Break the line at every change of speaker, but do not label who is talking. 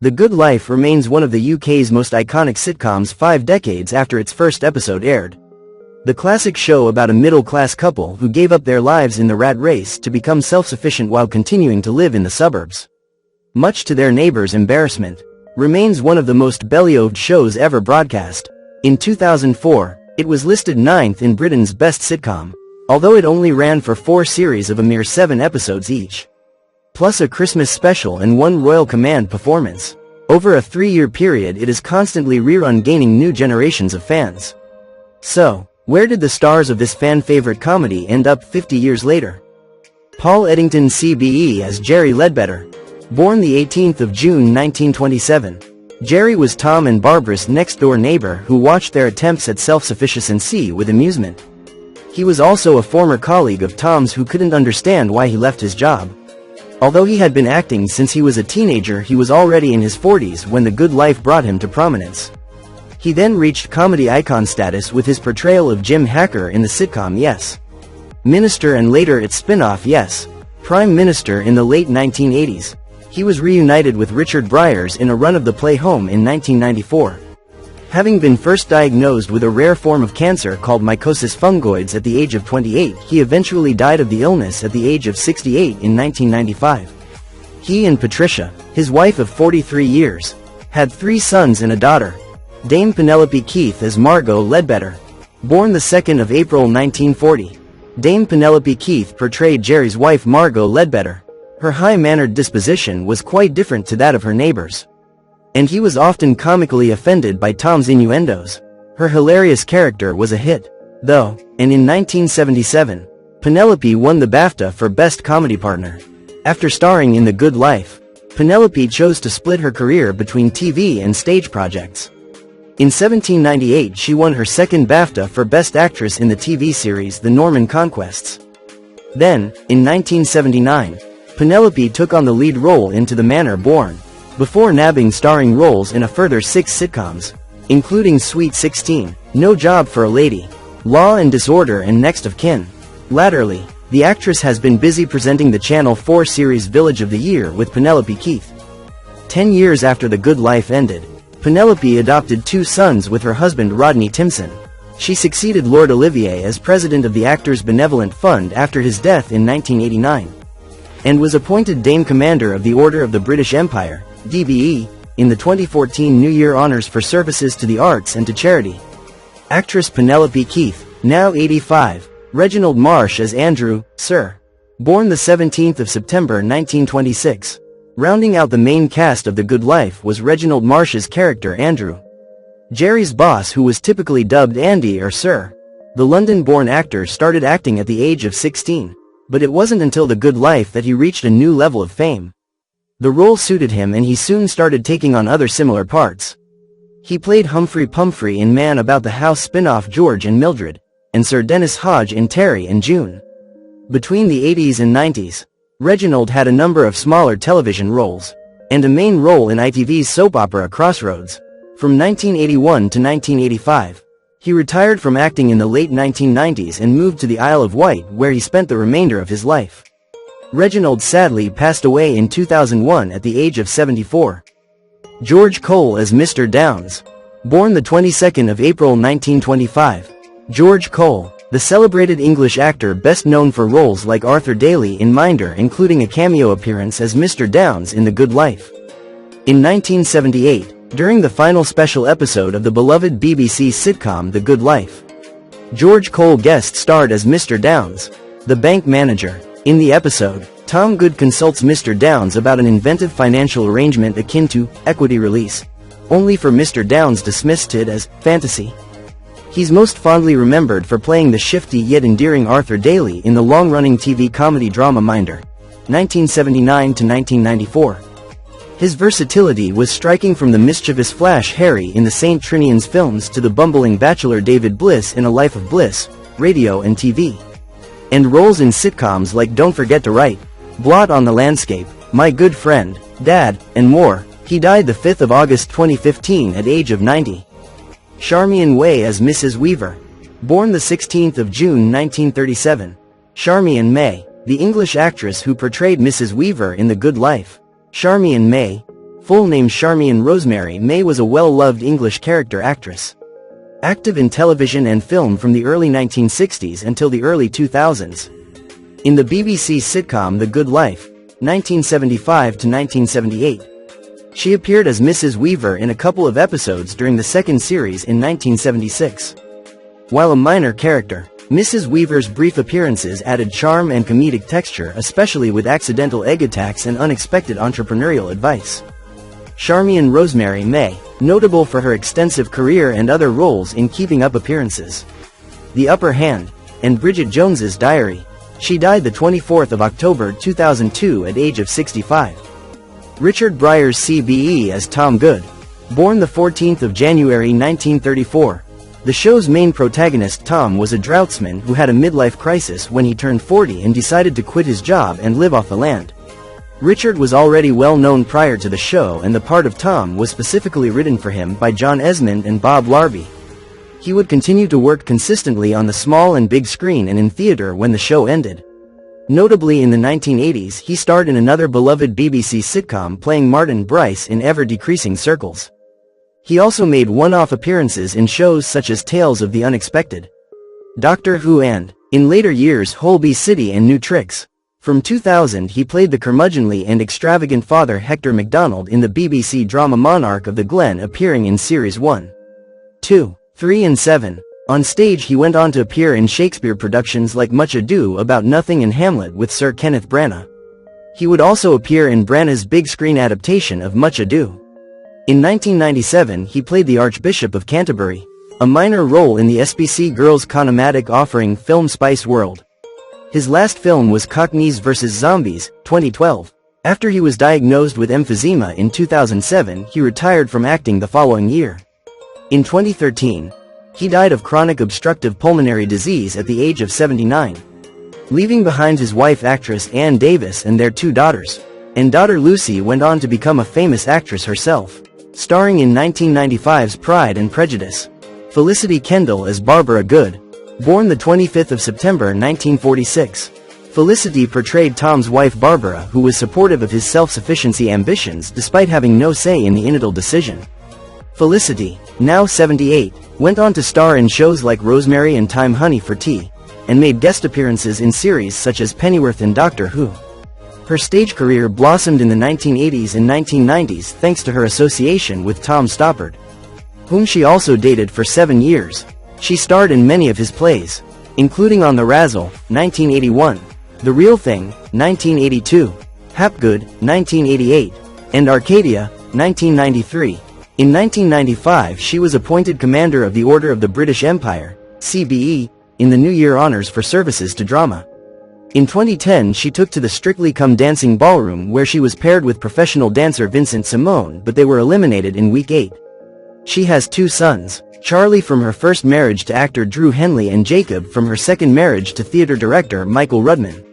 The Good Life remains one of the UK's most iconic sitcoms 5 decades after its first episode aired. The classic show about a middle-class couple who gave up their lives in the rat race to become self-sufficient while continuing to live in the suburbs, much to their neighbors' embarrassment, remains one of the most belly-oved shows ever broadcast. In 2004, it was listed 9th in Britain's Best Sitcom, although it only ran for 4 series of a mere 7 episodes each, plus a Christmas special and 1 Royal Command performance. Over a 3-year period it is constantly rerun, gaining new generations of fans. So, where did the stars of this fan-favorite comedy end up 50 years later? Paul Eddington CBE as Jerry Ledbetter. Born the 18th of June 1927, Jerry was Tom and Barbara's next-door neighbor who watched their attempts at self-sufficiency with amusement. He was also a former colleague of Tom's who couldn't understand why he left his job. Although he had been acting since he was a teenager, he was already in his 40s when The Good Life brought him to prominence. He then reached comedy icon status with his portrayal of Jim Hacker in the sitcom Yes, Minister, and later its spin-off Yes, Prime Minister in the late 1980s. He was reunited with Richard Briers in a run of the play Home in 1994. Having been first diagnosed with a rare form of cancer called mycosis fungoides at the age of 28, he eventually died of the illness at the age of 68 in 1995. He and Patricia, his wife of 43 years, had 3 sons and a daughter. Dame Penelope Keith as Margot Ledbetter. Born the 2nd of April 1940, Dame Penelope Keith portrayed Jerry's wife Margot Ledbetter. Her high-mannered disposition was quite different to that of her neighbors, and he was often comically offended by Tom's innuendos. Her hilarious character was a hit, though, and in 1977, Penelope won the BAFTA for Best Comedy Partner. After starring in The Good Life, Penelope chose to split her career between TV and stage projects. In 1798 she won her 2nd BAFTA for Best Actress in the TV series The Norman Conquests. Then, in 1979, Penelope took on the lead role in To the Manor Born, before nabbing starring roles in a further 6 sitcoms, including Sweet 16, No Job for a Lady, Law and Disorder, and Next of Kin. Latterly, the actress has been busy presenting the Channel 4 series Village of the Year with Penelope Keith. 10 years after The Good Life ended, Penelope adopted 2 sons with her husband Rodney Timson. She succeeded Lord Olivier as president of the Actors Benevolent Fund after his death in 1989, and was appointed Dame Commander of the Order of the British Empire, DBE, in the 2014 New Year Honours for services to the arts and to charity. Actress Penelope Keith, now 85, Reginald Marsh as Andrew, Sir. Born the 17th of September 1926. Rounding out the main cast of The Good Life was Reginald Marsh's character Andrew, Jerry's boss, who was typically dubbed Andy or Sir. The London-born actor started acting at the age of 16, but it wasn't until The Good Life that he reached a new level of fame. The role suited him and he soon started taking on other similar parts. He played Humphrey Pumphrey in Man About the House spin-off George and Mildred, and Sir Dennis Hodge in Terry and June. Between the 80s and 90s, Reginald had a number of smaller television roles, and a main role in ITV's soap opera Crossroads. From 1981 to 1985, he retired from acting in the late 1990s and moved to the Isle of Wight, where he spent the remainder of his life. Reginald sadly passed away in 2001 at the age of 74. George Cole as Mr. Downs. Born the 22nd of April 1925, George Cole, the celebrated English actor best known for roles like Arthur Daly in Minder, including a cameo appearance as Mr. Downs in The Good Life. In 1978, during the final special episode of the beloved BBC sitcom The Good Life, George Cole guest starred as Mr. Downs, the bank manager. In the episode, Tom Good consults Mr. Downs about an inventive financial arrangement akin to equity release, only for Mr. Downs dismissed it as fantasy. He's most fondly remembered for playing the shifty yet endearing Arthur Daly in the long-running TV comedy drama Minder, 1979 to 1994. His versatility was striking, from the mischievous Flash Harry in the St. Trinian's films to the bumbling bachelor David Bliss in A Life of Bliss, radio and TV, and roles in sitcoms like Don't Forget to Write, Blot on the Landscape, My Good Friend, Dad, and more. He died the 5th of August 2015 at age of 90. Charmian May as Mrs. Weaver. Born the 16th of June 1937, Charmian May, the English actress who portrayed Mrs. Weaver in The Good Life. Charmian May, full name Charmian Rosemary May, was a well-loved English character actress. Active in television and film from the early 1960s until the early 2000s. In the BBC sitcom The Good Life, 1975 to 1978. She appeared as Mrs. Weaver in a couple of episodes during the second series in 1976. While a minor character, Mrs. Weaver's brief appearances added charm and comedic texture, especially with accidental egg attacks and unexpected entrepreneurial advice. Charmian Rosemary May, notable for her extensive career and other roles in Keeping Up Appearances, The Upper Hand, and Bridget Jones's Diary. She died the 24th of October 2002 at age of 65. Richard Briers CBE as Tom Good. Born the 14th of January 1934. The show's main protagonist Tom was a draughtsman who had a midlife crisis when he turned 40 and decided to quit his job and live off the land. Richard was already well known prior to the show, and the part of Tom was specifically written for him by John Esmond and Bob Larby. He would continue to work consistently on the small and big screen and in theater when the show ended. Notably, in the 1980s, he starred in another beloved BBC sitcom, playing Martin Briers in ever-decreasing circles. He also made one-off appearances in shows such as Tales of the Unexpected, Doctor Who, and, in later years, Holby City and New Tricks. From 2000, he played the curmudgeonly and extravagant father Hector MacDonald in the BBC drama Monarch of the Glen, appearing in Series 1, 2, 3 and 7. On stage, he went on to appear in Shakespeare productions like Much Ado About Nothing and Hamlet with Sir Kenneth Branagh. He would also appear in Branagh's big screen adaptation of Much Ado. In 1997, he played the Archbishop of Canterbury, a minor role in the SBC Girls Conomatic offering film Spice World. His last film was Cockneys vs. Zombies, 2012. After he was diagnosed with emphysema in 2007, he retired from acting the following year. In 2013, he died of chronic obstructive pulmonary disease at the age of 79, leaving behind his wife actress Ann Davis and their 2 daughters. And daughter Lucy went on to become a famous actress herself, starring in 1995's Pride and Prejudice. Felicity Kendal as Barbara Good. Born the 25th of September 1946. Felicity portrayed Tom's wife Barbara, who was supportive of his self-sufficiency ambitions despite having no say in the initial decision. Felicity, now 78, went on to star in shows like Rosemary and Time Honey for Tea, and made guest appearances in series such as Pennyworth and Doctor Who. Her stage career blossomed in the 1980s and 1990s thanks to her association with Tom Stoppard, whom she also dated for 7 years. She starred in many of his plays, including On the Razzle, 1981, The Real Thing, 1982, Hapgood, 1988, and Arcadia, 1993. In 1995, she was appointed Commander of the Order of the British Empire, CBE, in the New Year Honours for services to drama. In 2010, she took to the Strictly Come Dancing ballroom, where she was paired with professional dancer Vincent Simone, but they were eliminated in week 8. She has 2 sons, Charlie from her first marriage to actor Drew Henley and Jacob from her second marriage to theater director Michael Rudman.